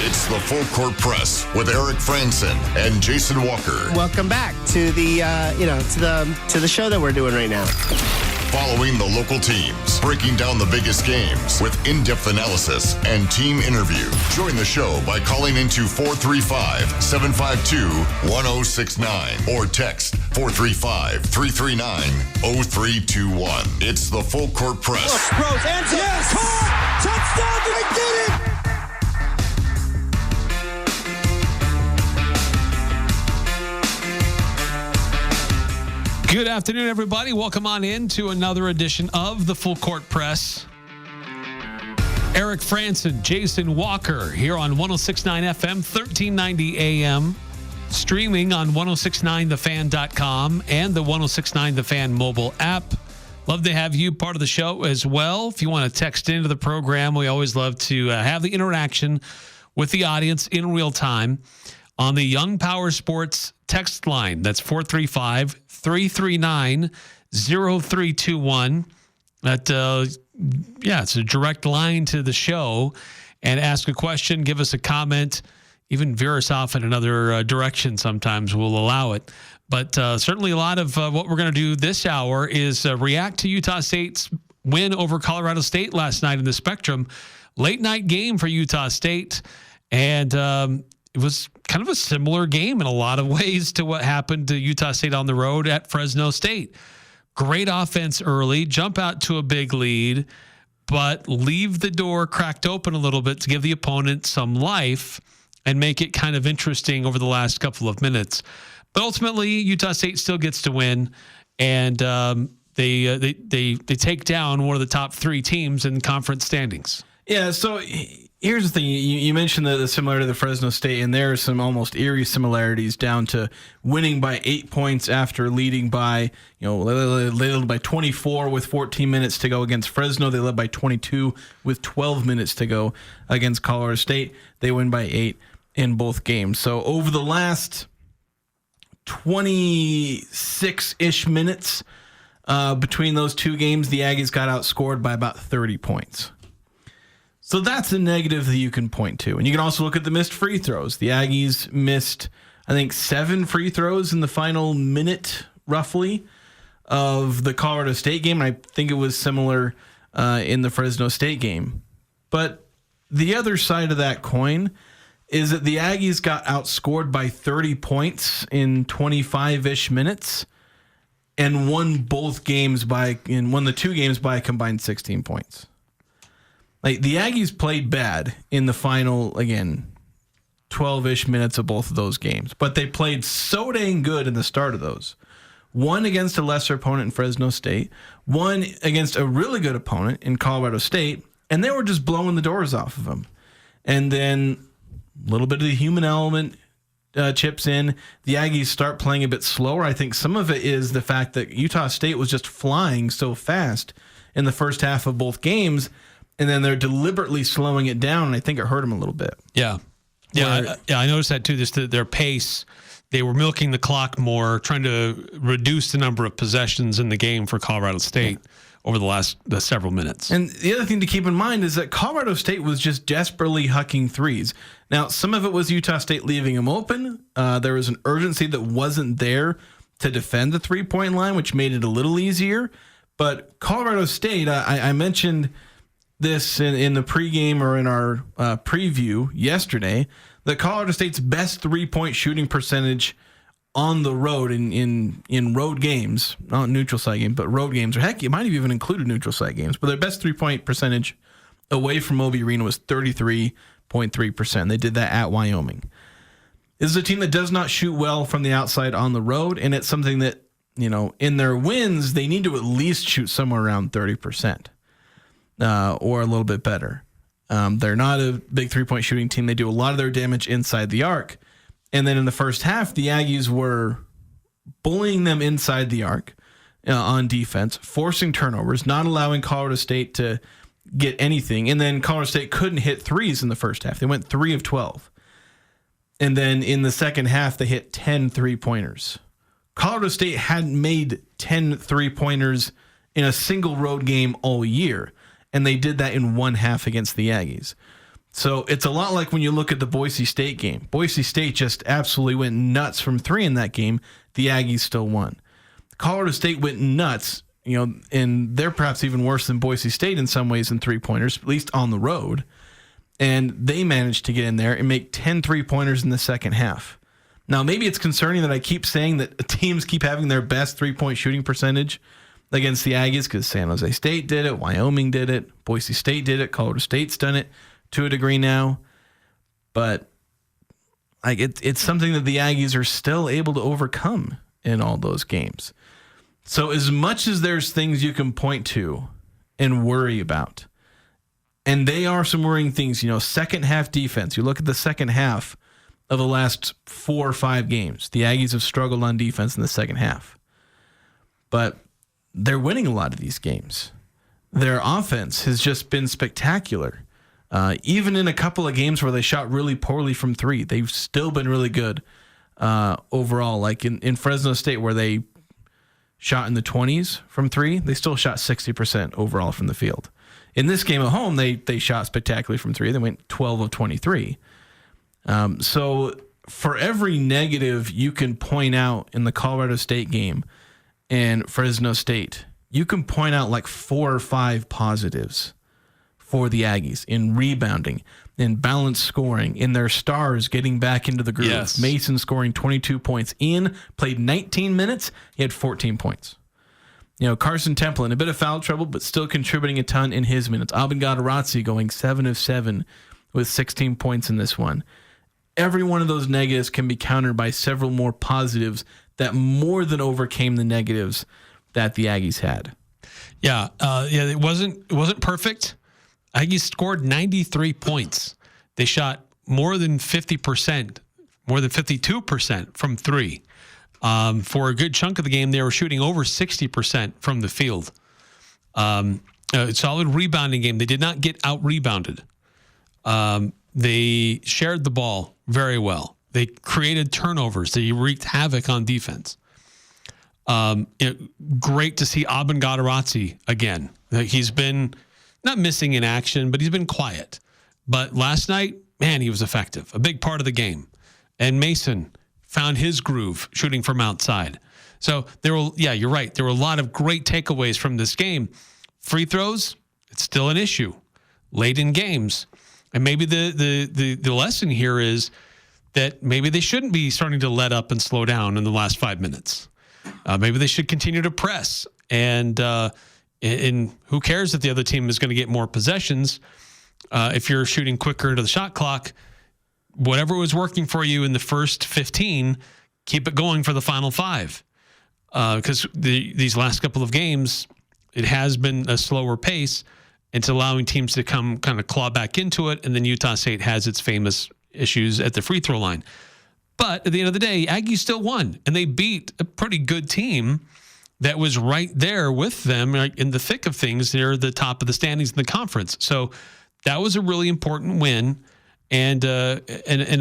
It's the Full Court Press with Eric Frandsen and Jason Walker. Welcome back to the to the show that we're doing right now. Following the local teams, breaking down the biggest games with in-depth analysis and team interview. Join the show by calling into 435-752-1069 or text 435-339-0321. It's the Full Court Press. Rose, answer. Yes! Caught! Touchdown! They did it! Good afternoon, everybody. Welcome on in to another edition of the Full Court Press. Eric Frandsen, Jason Walker here on 106.9 FM, 1390 AM, streaming on 1069thefan.com and the 1069 The Fan mobile app. Love to have you part of the show as well. If you want to text into the program, we always love to have the interaction with the audience in real time on the Young Power Sports text line. That's 435-339-0321. It's a direct line to the show. And ask a question, give us a comment, even veer us off in another direction sometimes we'll allow it. But certainly a lot of what we're going to do this hour is react to Utah State's win over Colorado State last night in the Spectrum. Late night game for Utah State. And it was kind of a similar game in a lot of ways to what happened to Utah State on the road at Fresno State. Great offense early, jump out to a big lead, but leave the door cracked open a little bit to give the opponent some life and make it kind of interesting over the last couple of minutes. But ultimately, Utah State still gets to win, and they take down one of the top three teams in conference standings. Yeah, so here's the thing. You mentioned the similar to the Fresno State, and there are some almost eerie similarities down to winning by 8 points after leading by, they led by 24 with 14 minutes to go against Fresno. They led by 22 with 12 minutes to go against Colorado State. They win by 8 in both games. So over the last 26-ish minutes between those two games, the Aggies got outscored by about 30 points. So that's a negative that you can point to. And you can also look at the missed free throws. The Aggies missed, I think, 7 free throws in the final minute, roughly, of the Colorado State game. And I think it was similar in the Fresno State game. But the other side of that coin is that the Aggies got outscored by 30 points in 25-ish minutes and won the two games by a combined 16 points. Like, the Aggies played bad in the final, again, 12-ish minutes of both of those games. But they played so dang good in the start of those. One against a lesser opponent in Fresno State. One against a really good opponent in Colorado State. And they were just blowing the doors off of them. And then a little bit of the human element chips in. The Aggies start playing a bit slower. I think some of it is the fact that Utah State was just flying so fast in the first half of both games. And then they're deliberately slowing it down, and I think it hurt them a little bit. Yeah. I noticed that too. Their pace, they were milking the clock more, trying to reduce the number of possessions in the game for Colorado State over the last several minutes. And the other thing to keep in mind is that Colorado State was just desperately hucking threes. Now, some of it was Utah State leaving them open. There was an urgency that wasn't there to defend the three-point line, which made it a little easier. But Colorado State, I mentioned this in the pregame or in our preview yesterday, that Colorado State's best three-point shooting percentage on the road in road games, not neutral site games, but road games, or heck, it might have even included neutral site games, but their best three-point percentage away from Moby Arena was 33.3%. They did that at Wyoming. This is a team that does not shoot well from the outside on the road, and it's something that, in their wins, they need to at least shoot somewhere around 30%. Or a little bit better. They're not a big three-point shooting team. They do a lot of their damage inside the arc. And then in the first half, the Aggies were bullying them inside the arc on defense, forcing turnovers, not allowing Colorado State to get anything. And then Colorado State couldn't hit threes in the first half. They went 3 of 12. And then in the second half, they hit 10 three-pointers. Colorado State hadn't made 10 three-pointers in a single road game all year, and they did that in one half against the Aggies. So it's a lot like when you look at the Boise State game. Boise State just absolutely went nuts from three in that game. The Aggies still won. Colorado State went nuts, and they're perhaps even worse than Boise State in some ways in three-pointers, at least on the road. And they managed to get in there and make 10 3-pointers in the second half. Now, maybe it's concerning that I keep saying that teams keep having their best three-point shooting percentage against the Aggies because San Jose State did it, Wyoming did it, Boise State did it, Colorado State's done it to a degree now. But it's something that the Aggies are still able to overcome in all those games. So as much as there's things you can point to and worry about, and they are some worrying things, second half defense. You look at the second half of the last 4 or 5 games. The Aggies have struggled on defense in the second half. But they're winning a lot of these games. Their offense has just been spectacular. Even in a couple of games where they shot really poorly from three, they've still been really good overall. Like in Fresno State, where they shot in the 20s from three, they still shot 60% overall from the field. In this game at home, they shot spectacularly from three. They went 12 of 23. So for every negative you can point out in the Colorado State game and Fresno State, you can point out like 4 or 5 positives for the Aggies in rebounding, in balanced scoring, in their stars getting back into the groove. Yes. Mason scoring 22 points. Ian played 19 minutes. He had 14 points. Carson Temple in a bit of foul trouble, but still contributing a ton in his minutes. Abin Gadarazzi going 7 of 7 with 16 points in this one. Every one of those negatives can be countered by several more positives that more than overcame the negatives that the Aggies had. Yeah, it wasn't perfect. Aggies scored 93 points. They shot more than 50%, more than 52% from three. For a good chunk of the game, they were shooting over 60% from the field. Solid rebounding game. They did not get out-rebounded. They shared the ball very well. They created turnovers. They wreaked havoc on defense. Great to see Abin Gadarazzi again. He's been not missing in action, but he's been quiet. But last night, man, he was effective. A big part of the game. And Mason found his groove shooting from outside. So you're right. There were a lot of great takeaways from this game. Free throws, it's still an issue late in games. And maybe the lesson here is that maybe they shouldn't be starting to let up and slow down in the last 5 minutes. Maybe they should continue to press. And who cares if the other team is going to get more possessions if you're shooting quicker into the shot clock. Whatever was working for you in the first 15, keep it going for the final 5. Because these last couple of games, it has been a slower pace. It's allowing teams to come kind of claw back into it, and then Utah State has its famous issues at the free throw line. But at the end of the day, Aggies still won, and they beat a pretty good team that was right there with them in the thick of things. They're the top of the standings in the conference. So that was a really important win and a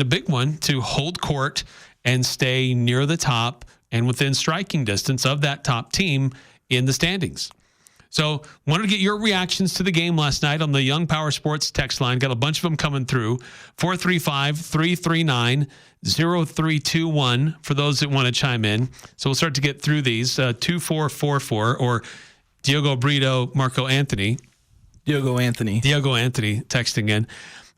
big one to hold court and stay near the top and within striking distance of that top team in the standings. So wanted to get your reactions to the game last night on the Young Power Sports text line. Got a bunch of them coming through. 435-339-0321 for those that want to chime in. So we'll start to get through these. 2444 or Diogo Brito, Marco Anthony. Diogo Anthony texting in.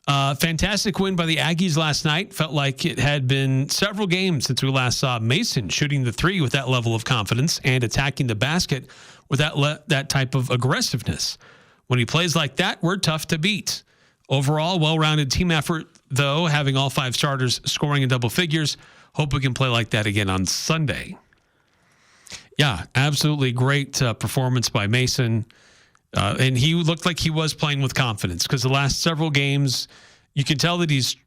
Fantastic win by the Aggies last night. Felt like it had been several games since we last saw Mason shooting the three with that level of confidence and attacking the basket with that type of aggressiveness. When he plays like that, we're tough to beat. Overall, well-rounded team effort, though, having all 5 starters scoring in double figures. Hope we can play like that again on Sunday. Yeah, absolutely great performance by Mason. And he looked like he was playing with confidence because the last several games, you can tell that he's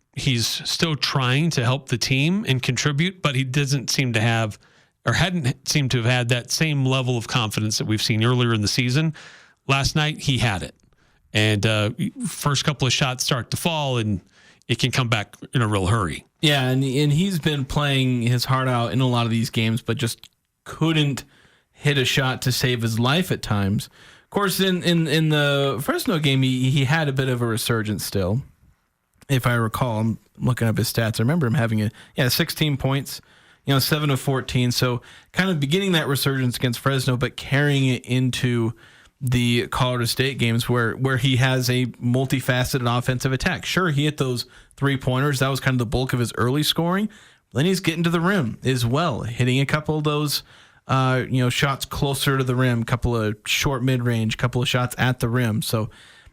still trying to help the team and contribute, but he doesn't seem to have or hadn't seemed to have had that same level of confidence that we've seen earlier in the season. Last night, he had it. And first couple of shots start to fall, and it can come back in a real hurry. Yeah, and he's been playing his heart out in a lot of these games, but just couldn't hit a shot to save his life at times. Of course, in the Fresno game, he had a bit of a resurgence still. if I recall, I'm looking up his stats. I remember him having 16 points, 7 of 14. So kind of beginning that resurgence against Fresno, but carrying it into the Colorado State games where he has a multifaceted offensive attack. Sure, he hit those 3-pointers. That was kind of the bulk of his early scoring. Then he's getting to the rim as well, hitting a couple of those shots closer to the rim, couple of short mid-range, couple of shots at the rim. So,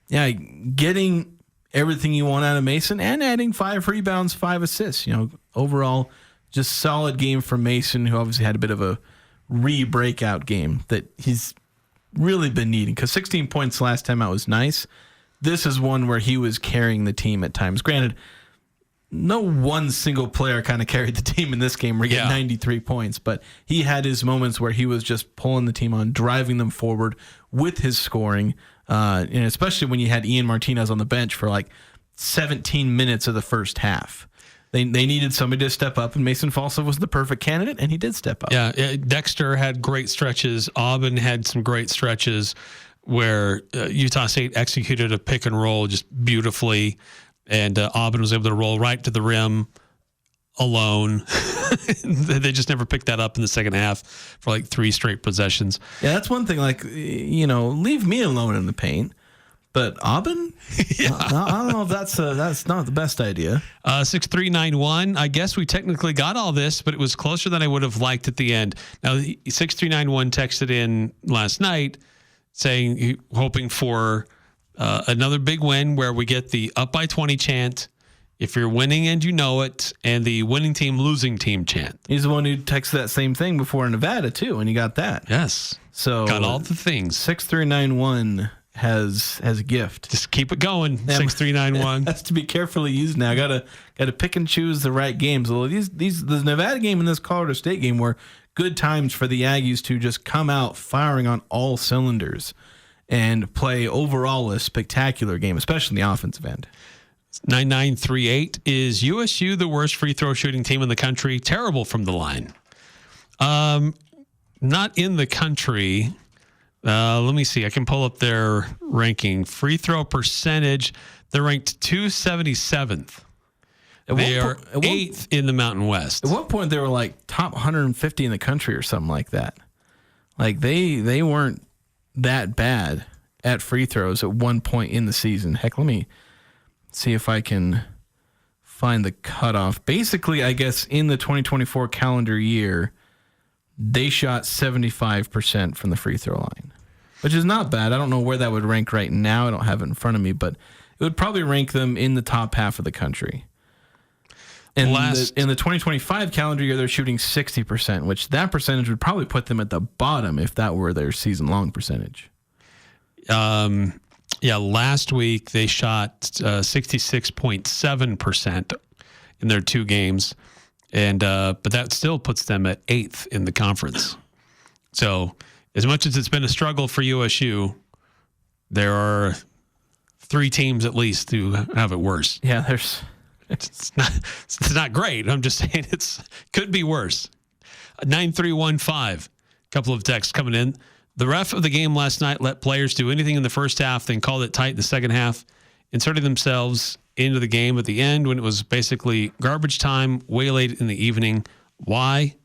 yeah, getting everything you want out of Mason and adding 5 rebounds, 5 assists. Overall, just solid game for Mason, who obviously had a bit of a re-breakout game that he's really been needing, because 16 points last time out was nice. This is one where he was carrying the team at times. Granted, no one single player kind of carried the team in this game where he got 93 points, but he had his moments where he was just pulling the team on, driving them forward with his scoring, and especially when you had Ian Martinez on the bench for like 17 minutes of the first half. They needed somebody to step up, and Mason Falsa was the perfect candidate, and he did step up. Yeah, Dexter had great stretches. Aubin had some great stretches where Utah State executed a pick and roll just beautifully, and Aubin was able to roll right to the rim alone. They just never picked that up in the second half for like 3 straight possessions. Yeah, that's one thing. Like, leave me alone in the paint. But Aubin, I don't know if that's not the best idea. 6391. I guess we technically got all this, but it was closer than I would have liked at the end. Now, 6391 texted in last night saying, hoping for another big win where we get the up by 20 chant, if you're winning and you know it, and the winning team, losing team chant. He's the one who texted that same thing before in Nevada too, and he got that. Yes. So got all the things. 6391 has a gift. Just keep it going. 6391 has to be carefully used now. Gotta pick and choose the right games. Well, the Nevada game and this Colorado State game were good times for the Aggies to just come out firing on all cylinders and play overall a spectacular game, especially in the offensive end. 9938. Is USU the worst free throw shooting team in the country? Terrible from the line. Not in the country. Let me see. I can pull up their ranking. Free throw percentage. They're ranked 277th. They are 8th in the Mountain West. At one point, they were like top 150 in the country or something like that. Like they weren't that bad at free throws at one point in the season. Heck, let me see if I can find the cutoff. Basically, I guess in the 2024 calendar year, they shot 75% from the free throw line, which is not bad. I don't know where that would rank right now. I don't have it in front of me, but it would probably rank them in the top half of the country. And in the 2025 calendar year, they're shooting 60%, which that percentage would probably put them at the bottom if that were their season-long percentage. Last week they shot 66.7% in their 2 games. And but that still puts them at 8th in the conference. So as much as it's been a struggle for USU, there are 3 teams at least who have it worse. Yeah, it's not great. I'm just saying could be worse. 9315. A couple of texts coming in. The ref of the game last night let players do anything in the first half, then called it tight in the second half, inserting themselves into the game at the end when it was basically garbage time way late in the evening. Why?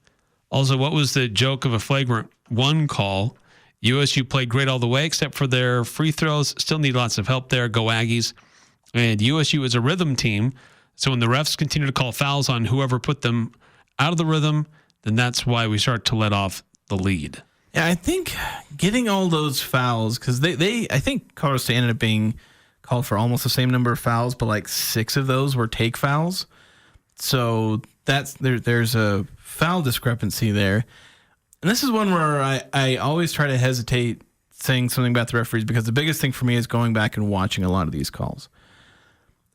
Also, what was the joke of a flagrant 1 call? USU played great all the way except for their free throws. Still need lots of help there. Go Aggies. And USU is a rhythm team, so when the refs continue to call fouls on whoever put them out of the rhythm, then that's why we start to let off the lead. Yeah, I think getting all those fouls, because I think Colorado State ended up being called for almost the same number of fouls, but like 6 of those were take fouls. So there's a foul discrepancy there. And this is one where I always try to hesitate saying something about the referees, because the biggest thing for me is going back and watching a lot of these calls.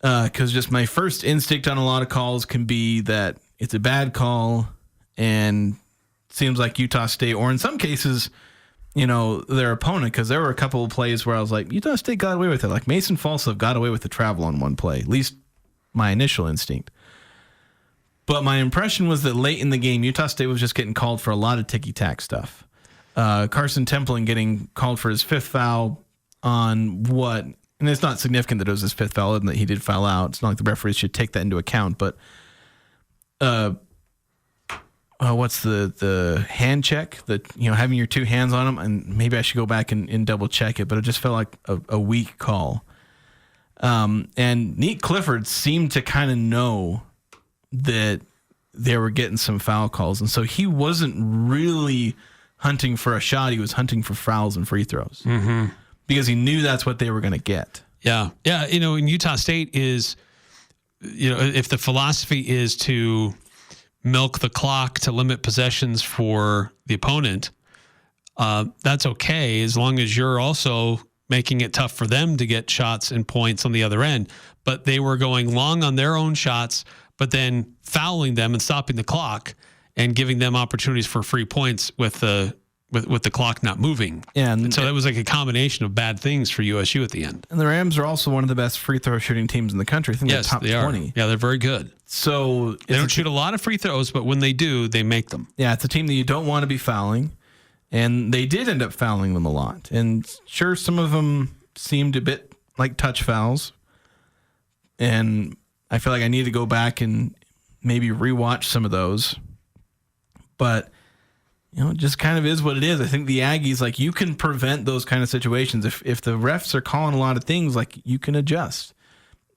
Because just my first instinct on a lot of calls can be that it's a bad call and seems like Utah State, or in some cases, their opponent, because there were a couple of plays where I was like, Utah State got away with it. Like Mason Falsa got away with the travel on one play, at least my initial instinct. But my impression was that late in the game, Utah State was just getting called for a lot of ticky-tack stuff. Carson Templin getting called for his 5th foul on and it's not significant that it was his 5th foul and that he did foul out. It's not like the referees should take that into account, but what's the hand check that, having your 2 hands on him, and maybe I should go back and double check it, but it just felt like a weak call. And Nate Clifford seemed to kind of know that they were getting some foul calls. And so he wasn't really hunting for a shot. He was hunting for fouls and free throws because he knew that's what they were going to get. Yeah. Yeah. In Utah State is, if the philosophy is to milk the clock to limit possessions for the opponent, that's okay as long as you're also making it tough for them to get shots and points on the other end. But they were going long on their own shots, but then fouling them and stopping the clock and giving them opportunities for free points with the clock not moving. Yeah, and so that was like a combination of bad things for USU at the end. And the Rams are also one of the best free throw shooting teams in the country. I think yes, they're top they are. 20. Yeah, they're very good. So they don't shoot a lot of free throws, but when they do, they make them. Yeah, it's a team that you don't want to be fouling. And they did end up fouling them a lot. And sure, some of them seemed a bit like touch fouls. And I feel like I need to go back and maybe rewatch some of those. But, it just kind of is what it is. I think the Aggies, you can prevent those kind of situations. If the refs are calling a lot of things, you can adjust.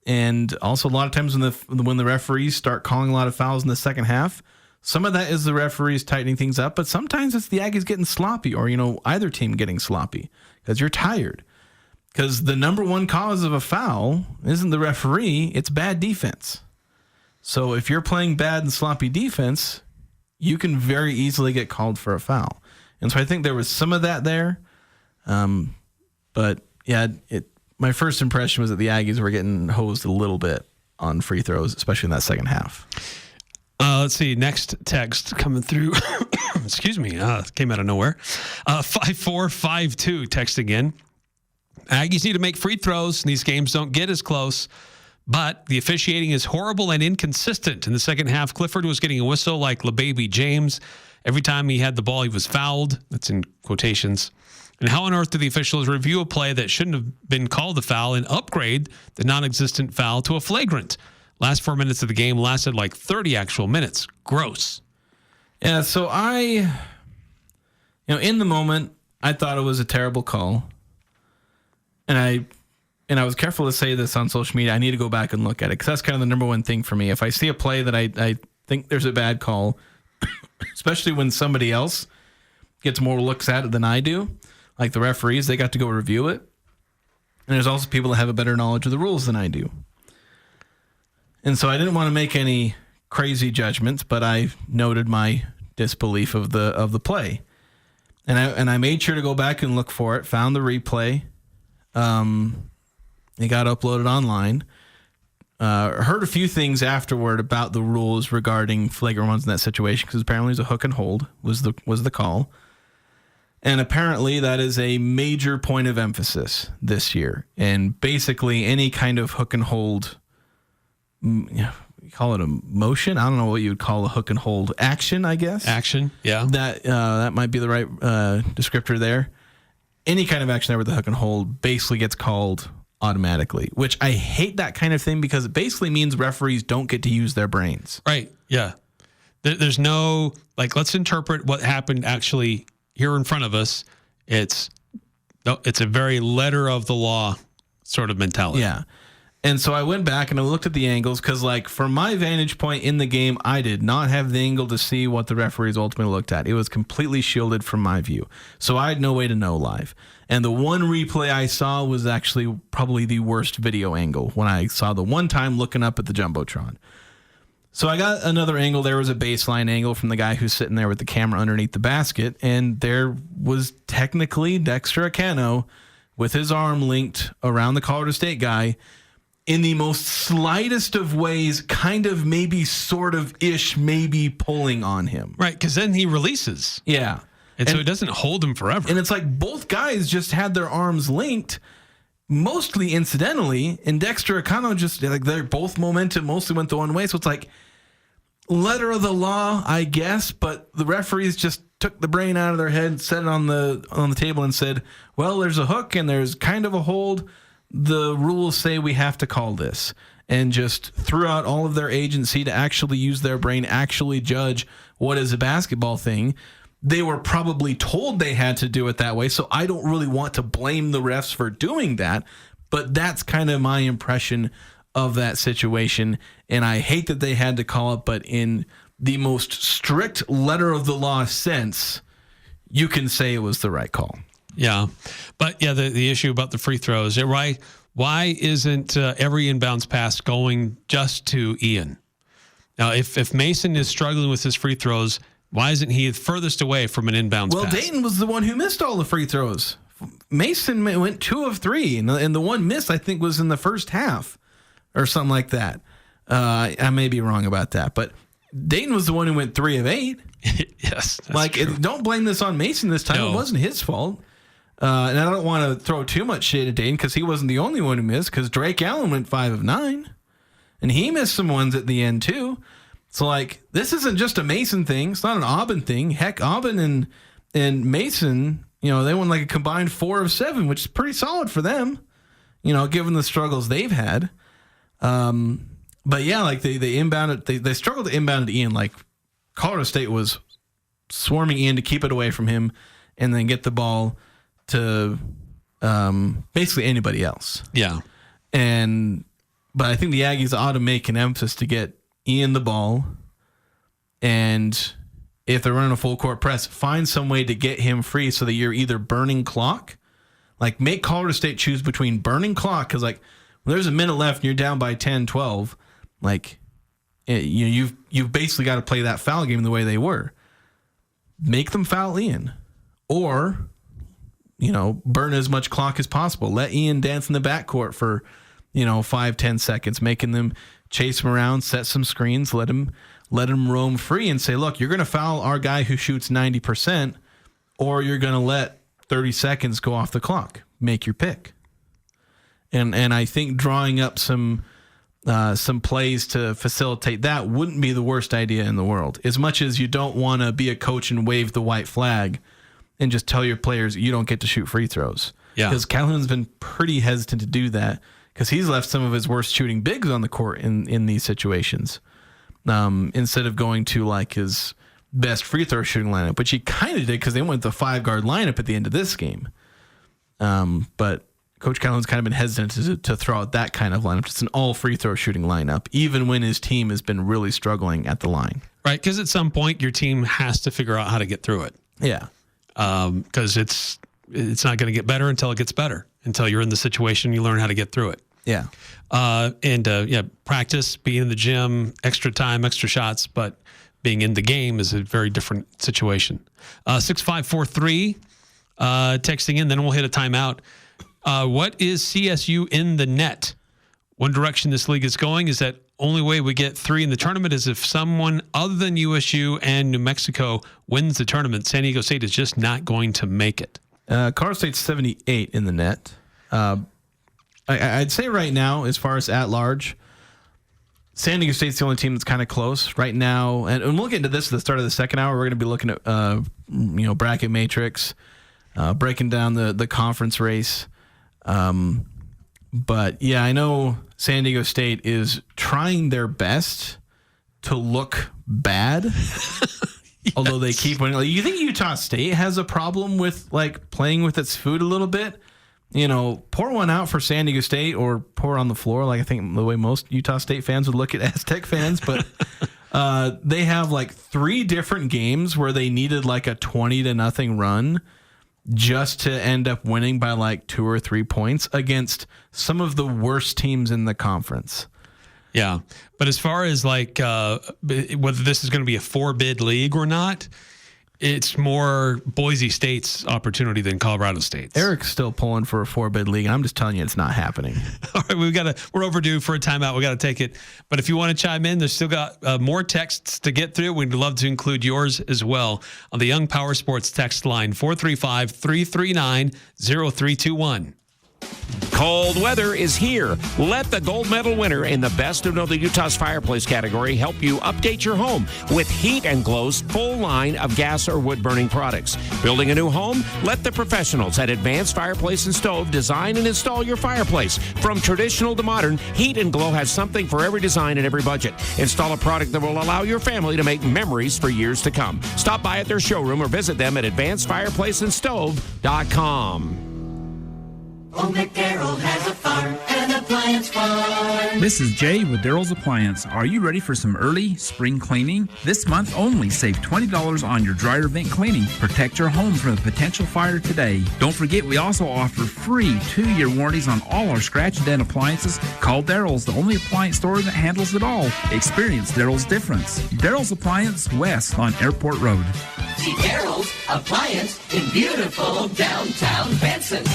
And also a lot of times when the referees start calling a lot of fouls in the second half, some of that is the referees tightening things up, but sometimes it's the Aggies getting sloppy or, either team getting sloppy because you're tired. Because the number one cause of a foul isn't the referee, it's bad defense. So if you're playing bad and sloppy defense, you can very easily get called for a foul. And so I think there was some of that there. But yeah, my first impression was that the Aggies were getting hosed a little bit on free throws, especially in that second half. Let's see. Next text coming through. Excuse me. Came out of nowhere. 5452 text again. Aggies need to make free throws. These games don't get as close, but the officiating is horrible and inconsistent. In the second half, Clifford was getting a whistle like LeBaby James. Every time he had the ball, he was fouled. That's in quotations. And how on earth do the officials review a play that shouldn't have been called a foul and upgrade the non-existent foul to a flagrant? Last 4 minutes of the game lasted 30 actual minutes. Gross. Yeah, so in the moment, I thought it was a terrible call. And I was careful to say this on social media. I need to go back and look at it because that's kind of the number one thing for me. If I see a play that I think there's a bad call, especially when somebody else gets more looks at it than I do, like the referees, they got to go review it. And there's also people that have a better knowledge of the rules than I do. And so I didn't want to make any crazy judgments, but I noted my disbelief of the play. And I made sure to go back and look for it, found the replay. It got uploaded online. Heard a few things afterward about the rules regarding flagrant ones in that situation because apparently it was a hook and hold was the call. And apparently that is a major point of emphasis this year. And basically any kind of hook and hold, you call it a motion. I don't know what you would call a hook and hold action, I guess. Action, yeah. That might be the right descriptor there. Any kind of action there with the hook and hold basically gets called automatically, which I hate that kind of thing because it basically means referees don't get to use their brains. Right, yeah. There's no, let's interpret what happened actually here in front of us. It's a very letter of the law sort of mentality. Yeah. And so I went back and I looked at the angles because, from my vantage point in the game, I did not have the angle to see what the referees ultimately looked at. It was completely shielded from my view. So I had no way to know live. And the one replay I saw was actually probably the worst video angle when I saw the one time looking up at the Jumbotron. So I got another angle. There was a baseline angle from the guy who's sitting there with the camera underneath the basket. And there was technically Dexter Acano with his arm linked around the Colorado State guy in the most slightest of ways, kind of maybe sort of ish, maybe pulling on him. Right, because then he releases. Yeah. And so it doesn't hold him forever. And it's like both guys just had their arms linked, mostly incidentally, and Dexter Acano just, they're both momentum mostly went the one way. So it's letter of the law, I guess, but the referees just took the brain out of their head, set it on the table and said, well, there's a hook and there's kind of a hold. the rules say we have to call this, and just threw out all of their agency to actually use their brain, actually judge what is a basketball thing. They were probably told they had to do it that way, so I don't really want to blame the refs for doing that, but that's kind of my impression of that situation, and I hate that they had to call it, but in the most strict letter of the law sense, you can say it was the right call. Yeah. But, yeah, the issue about the free throws, right? Why isn't every inbounds pass going just to Ian? Now, if Mason is struggling with his free throws, why isn't he furthest away from an inbounds pass? Well, Dayton was the one who missed all the free throws. Mason went 2 of 3, and the one missed, I think, was in the first half or something like that. I may be wrong about that, but Dayton was the one who went 3 of 8. Yes. Don't blame this on Mason this time. No. It wasn't his fault. And I don't want to throw too much shade at Dayton because he wasn't the only one who missed, because Drake Allen went 5 of 9. And he missed some ones at the end, too. So, this isn't just a Mason thing. It's not an Aubin thing. Heck, Aubin and Mason, they won a combined 4 of 7, which is pretty solid for them, given the struggles they've had. But yeah, they inbounded, they struggled to inbound at Ian. Colorado State was swarming Ian to keep it away from him and then get the ball to basically anybody else. Yeah. But I think the Aggies ought to make an emphasis to get Ian the ball, and if they're running a full court press, find some way to get him free so that you're either burning clock, make Colorado State choose between burning clock, because when there's a minute left and you're down by 10, 12, you've basically got to play that foul game the way they were. Make them foul Ian, or burn as much clock as possible. Let Ian dance in the backcourt for 5-10 seconds, making them chase him around, set some screens, let him roam free, and say, look, you're going to foul our guy who shoots 90%, or you're going to let 30 seconds go off the clock. Make your pick. And I think drawing up some plays to facilitate that wouldn't be the worst idea in the world. As much as you don't want to be a coach and wave the white flag and just tell your players you don't get to shoot free throws. Yeah. Because Calhoun's been pretty hesitant to do that, because he's left some of his worst shooting bigs on the court in these situations, instead of going to his best free throw shooting lineup, which he kind of did because they went with the 5-guard lineup at the end of this game. But Coach Calhoun's kind of been hesitant to throw out that kind of lineup, just an all free throw shooting lineup, even when his team has been really struggling at the line. Right, because at some point your team has to figure out how to get through it. Yeah. Because it's not going to get better until it gets better. Until you're in the situation, you learn how to get through it. Yeah. Practice, being in the gym, extra time, extra shots, but being in the game is a very different situation. 6543 texting in, then we'll hit a timeout. What is CSU in the net? One direction this league is going is that only way we get 3 in the tournament is if someone other than USU and New Mexico wins the tournament. San Diego State is just not going to make it. Colorado State's 78 in the net. I'd say right now, as far as at large, San Diego State's the only team that's kind of close right now. And we'll get into this at the start of the second hour. We're going to be looking at bracket matrix, breaking down the conference race. But yeah, I know San Diego State is trying their best to look bad. Yes. Although they keep winning. You think Utah State has a problem with playing with its food a little bit? Pour one out for San Diego State, or pour on the floor, I think the way most Utah State fans would look at Aztec fans. But they have 3 different games where they needed a 20-0 run just to end up winning by 2 or 3 points against some of the worst teams in the conference. Yeah. But as far as whether this is going to be a 4-bid league or not, it's more Boise State's opportunity than Colorado State's. Eric's still pulling for a 4-bid league, and I'm just telling you it's not happening. All right, we're overdue for a timeout. We got to take it. But if you want to chime in, there's still got more texts to get through. We'd love to include yours as well on the Young Power Sports text line, 435-339-0321. Cold weather is here. Let the gold medal winner in the Best of Northern Utah's Fireplace category help you update your home with Heat and Glow's full line of gas or wood-burning products. Building a new home? Let the professionals at Advanced Fireplace and Stove design and install your fireplace. From traditional to modern, Heat and Glow has something for every design and every budget. Install a product that will allow your family to make memories for years to come. Stop by at their showroom or visit them at advancedfireplaceandstove.com. Old McDarrell has a farm, an appliance farm. This is Jay with Darrell's Appliance. Are you ready for some early spring cleaning? This month only, save $20 on your dryer vent cleaning. Protect your home from a potential fire today. Don't forget, we also offer free 2-year warranties on all our scratch and dent appliances. Call Darrell's, the only appliance store that handles it all. Experience Darrell's difference. Darrell's Appliance, west on Airport Road. See Darrell's Appliance in beautiful downtown Frandsen.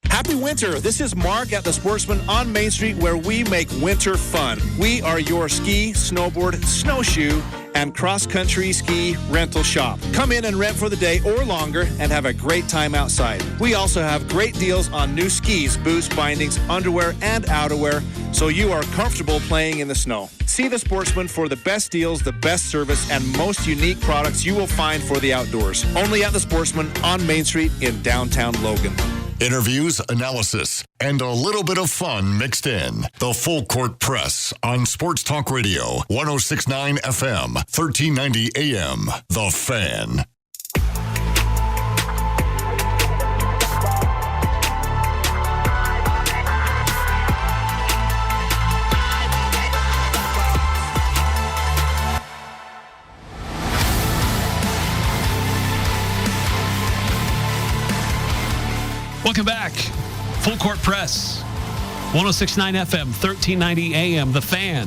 Happy winter. This is Mark at the Sportsman on Main Street, where we make winter fun. We are your ski, snowboard, snowshoe, and cross-country ski rental shop. Come in and rent for the day or longer and have a great time outside. We also have great deals on new skis, boots, bindings, underwear, and outerwear, so you are comfortable playing in the snow. See the Sportsman for the best deals, the best service, and most unique products you will find for the outdoors. Only at the Sportsman on Main Street in downtown Logan. Interviews, analysis, and a little bit of fun mixed in. The Full Court Press on Sports Talk Radio, 106.9 FM, 1390 AM. The Fan. Welcome back. Full Court Press, 106.9 FM, 1390 AM, The Fan.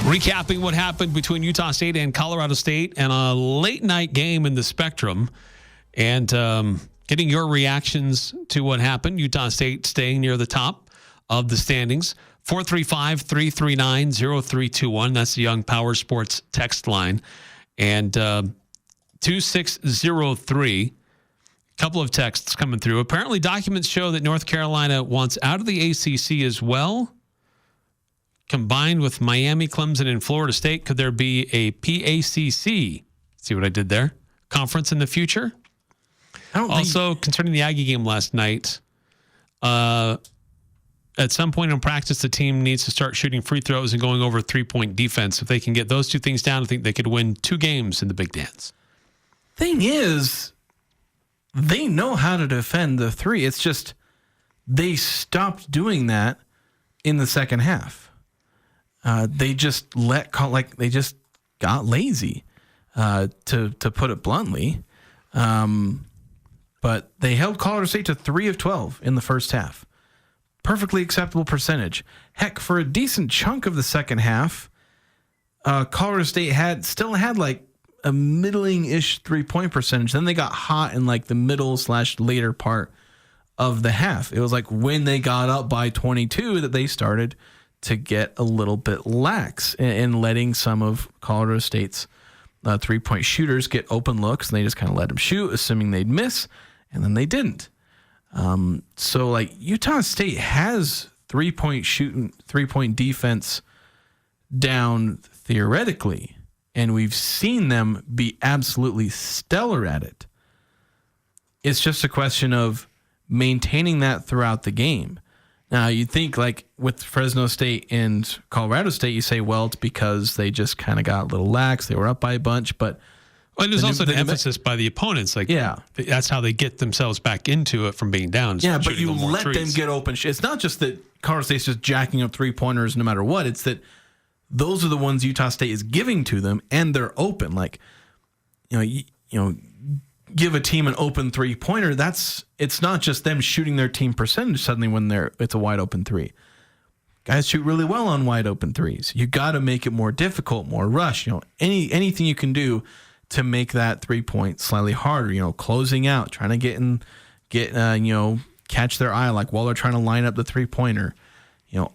Recapping what happened between Utah State and Colorado State and a late night game in the Spectrum, and getting your reactions to what happened. Utah State staying near the top of the standings. 435-339-0321. That's the Young Power Sports text line. And 2603. Couple of texts coming through. Apparently, documents show that North Carolina wants out of the ACC as well. Combined with Miami, Clemson, and Florida State, could there be a PACC? See what I did there? Conference in the future? Also, concerning the Aggie game last night, at some point in practice, the team needs to start shooting free throws and going over three-point defense. If they can get those two things down, I think they could win 2 games in the Big Dance. Thing is, they know how to defend the three. It's just they stopped doing that in the second half. They just they just got lazy, to put it bluntly. But they held Colorado State to 3 of 12 in the first half. Perfectly acceptable percentage. Heck, for a decent chunk of the second half, Colorado State still had like a middling-ish 3-point percentage. Then they got hot in like the middle/later part of the half. It was like when they got up by 22 that they started to get a little bit lax in letting some of Colorado State's 3-point shooters get open looks, and they just kind of let them shoot, assuming they'd miss, and then they didn't. So like Utah State has 3-point shooting, 3-point defense down theoretically. And we've seen them be absolutely stellar at it. It's just a question of maintaining that throughout the game. Now, you'd think like with Fresno State and Colorado State, you say, well, it's because they just kind of got a little lax. They were up by a bunch, but... Well, there's also an emphasis by the opponents. Like, yeah, that's how they get themselves back into it from being down. Yeah, but you let them get open. It's not just that Colorado State's just jacking up 3-pointers no matter what. It's that those are the ones Utah State is giving to them, and they're open. Like, you know, give a team an open 3-pointer. It's not just them shooting their team percentage suddenly when it's a wide open 3. Guys shoot really well on wide open 3s. You got to make it more difficult, more rush. Anything you can do to make that 3-point slightly harder. Closing out, trying to catch their eye, like while they're trying to line up the 3-pointer.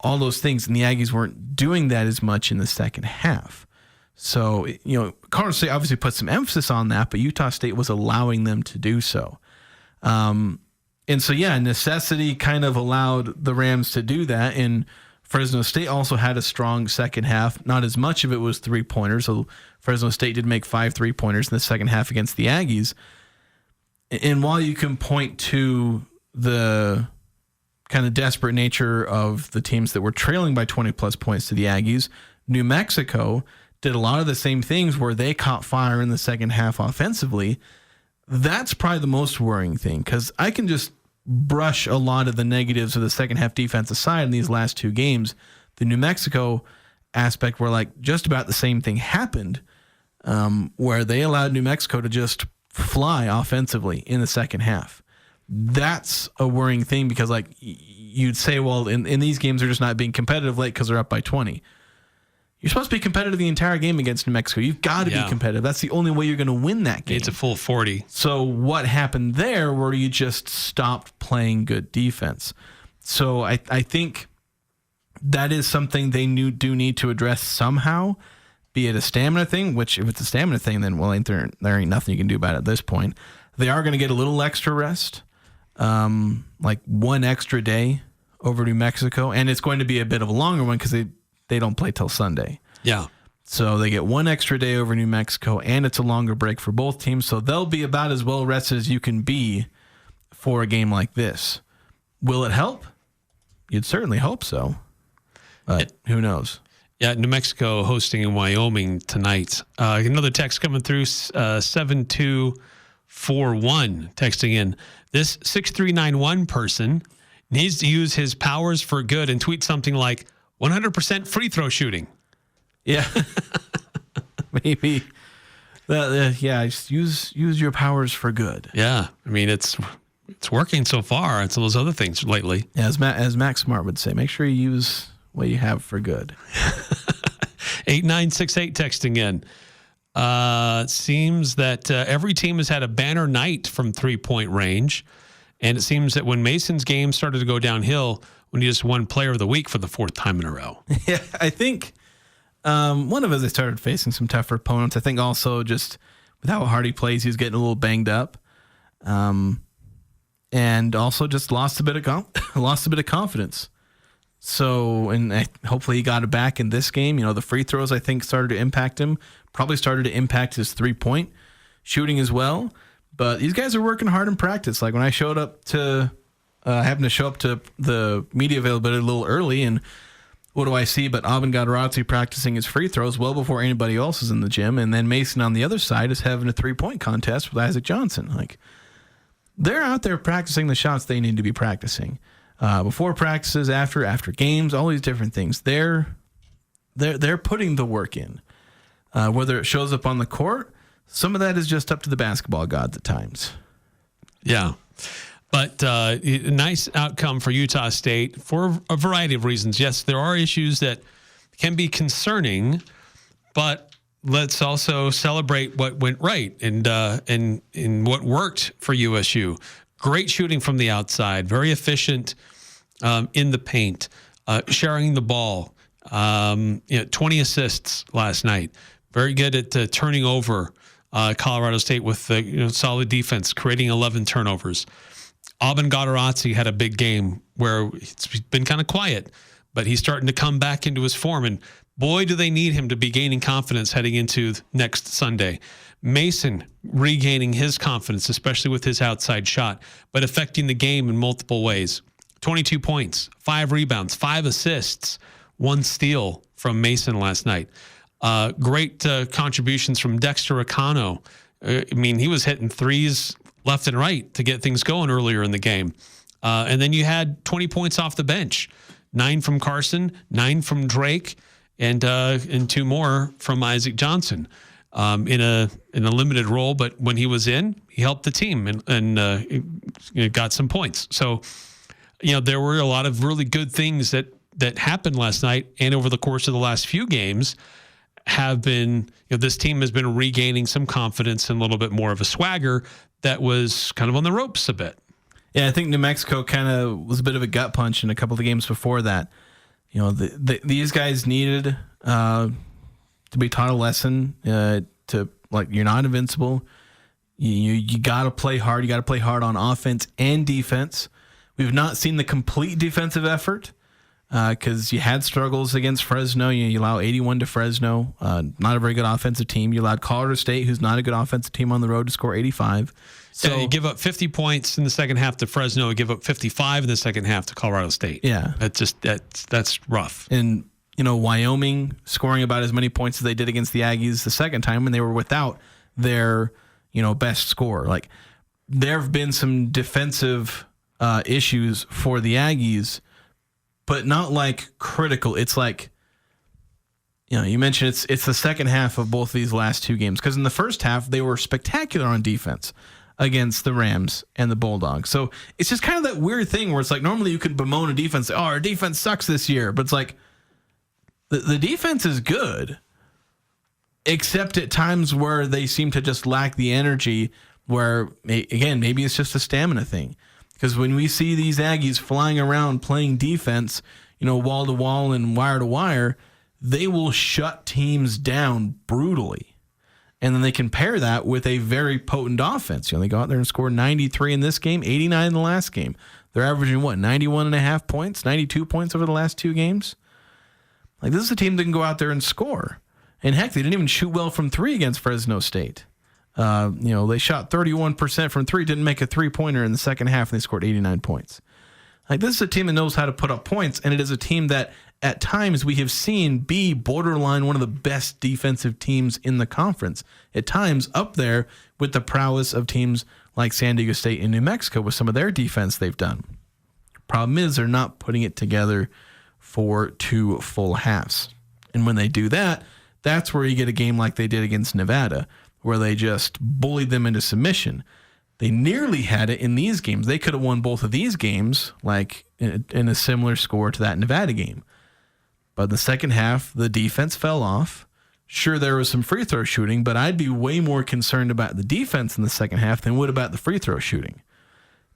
All those things, and the Aggies weren't doing that as much in the second half. So, Colorado State obviously put some emphasis on that, but Utah State was allowing them to do so. And so, necessity kind of allowed the Rams to do that. And Fresno State also had a strong second half. Not as much of it was three-pointers. So Fresno State did make 5 3-pointers in the second half against the Aggies. And while you can point to the kind of desperate nature of the teams that were trailing by 20-plus points to the Aggies, New Mexico did a lot of the same things where they caught fire in the second half offensively. That's probably the most worrying thing, because I can just brush a lot of the negatives of the second half defense aside in these last 2 games. The New Mexico aspect where like just about the same thing happened, where they allowed New Mexico to just fly offensively in the second half. That's a worrying thing, because like you'd say, well, in these games they're just not being competitive late because they're up by 20. You're supposed to be competitive the entire game against New Mexico. You've got to be competitive. That's the only way you're going to win that game. It's a full 40. So what happened there where you just stopped playing good defense? So I think that is something they do need to address somehow, be it a stamina thing, which if it's a stamina thing, then, well, there ain't nothing you can do about it at this point. They are going to get a little extra rest, like 1 extra day over New Mexico, and it's going to be a bit of a longer one because they don't play till Sunday. Yeah. So they get 1 extra day over New Mexico, and it's a longer break for both teams. So they'll be about as well rested as you can be for a game like this. Will it help? You'd certainly hope so. But who knows? Yeah, New Mexico hosting in Wyoming tonight. Another text coming through, 7241 texting in. This 6391 person needs to use his powers for good and tweet something like 100% free throw shooting. Yeah. Maybe. Just use your powers for good. Yeah. I mean, it's working so far. It's those other things lately. Yeah, as Max Smart would say, make sure you use what you have for good. 8968 texting in. It seems that every team has had a banner night from 3-point range. And it seems that when Mason's game started to go downhill, when he just won player of the week for the 4th time in a row. Yeah, I think one of us, they started facing some tougher opponents. I think also just with how hard he plays, he's getting a little banged up. And also just lost a bit of confidence. So, and hopefully he got it back in this game. You know, the free throws, I think, started to impact him. Probably started to impact his 3-point shooting as well. But these guys are working hard in practice. Like when I showed up to, I happened to show up to the media availability a little early, and what do I see but Abin Gadarazzi practicing his free throws well before anybody else is in the gym. And then Mason on the other side is having a 3-point contest with Isaac Johnson. Like, they're out there practicing the shots they need to be practicing. Before practices, after games, all these different things. They're putting the work in. Whether it shows up on the court, some of that is just up to the basketball gods at times. Yeah. But a nice outcome for Utah State for a variety of reasons. Yes, there are issues that can be concerning, but let's also celebrate what went right and what worked for USU. Great shooting from the outside, very efficient in the paint, sharing the ball. 20 assists last night. Very good at turning over Colorado State with solid defense, creating 11 turnovers. Abin Gadarazzi had a big game where it's been kind of quiet, but he's starting to come back into his form. And boy, do they need him to be gaining confidence heading into next Sunday. Mason regaining his confidence, especially with his outside shot, but affecting the game in multiple ways. 22 points, 5 rebounds, 5 assists, 1 steal from Mason last night. Great contributions from Dexter Acano. He was hitting threes left and right to get things going earlier in the game. And then you had 20 points off the bench, 9 from Carson, 9 from Drake, and 2 more from Isaac Johnson in a limited role. But when he was in, he helped the team and got some points. So, there were a lot of really good things that happened last night and over the course of the last few games have been, this team has been regaining some confidence and a little bit more of a swagger that was kind of on the ropes a bit. Yeah, I think New Mexico kind of was a bit of a gut punch in a couple of the games before that. These guys needed to be taught a lesson to, like, you're not invincible. You got to play hard. You got to play hard on offense and defense. We've not seen the complete defensive effort because you had struggles against Fresno. You allow 81 to Fresno, not a very good offensive team. You allowed Colorado State, who's not a good offensive team, on the road to score 85. So you give up 50 points in the second half to Fresno, you give up 55 in the second half to Colorado State. Yeah. That's rough. And, Wyoming scoring about as many points as they did against the Aggies the second time when they were without their, best scorer. Like, there have been some defensive issues for the Aggies, but not like critical. It's like, you mentioned it's the second half of both of these last two games, because in the first half they were spectacular on defense against the Rams and the Bulldogs. So it's just kind of that weird thing where it's like, normally you could bemoan a defense, our defense sucks this year, but it's like the defense is good, except at times where they seem to just lack the energy, where, again, maybe it's just a stamina thing. Because when we see these Aggies flying around playing defense, wall to wall and wire to wire, they will shut teams down brutally. And then they can pair that with a very potent offense. They go out there and score 93 in this game, 89 in the last game. They're averaging, 91.5 points, 92 points over the last two games? Like, this is a team that can go out there and score. And heck, they didn't even shoot well from three against Fresno State. They shot 31% from three, didn't make a three-pointer in the second half, and they scored 89 points. Like, this is a team that knows how to put up points, and it is a team that at times we have seen be borderline one of the best defensive teams in the conference. At times up there with the prowess of teams like San Diego State and New Mexico with some of their defense they've done. Problem is, they're not putting it together for two full halves. And when they do that, that's where you get a game like they did against Nevada, where they just bullied them into submission. They nearly had it in these games. They could have won both of these games, like in a similar score to that Nevada game. But in the second half, the defense fell off. Sure, there was some free throw shooting, but I'd be way more concerned about the defense in the second half than would about the free throw shooting.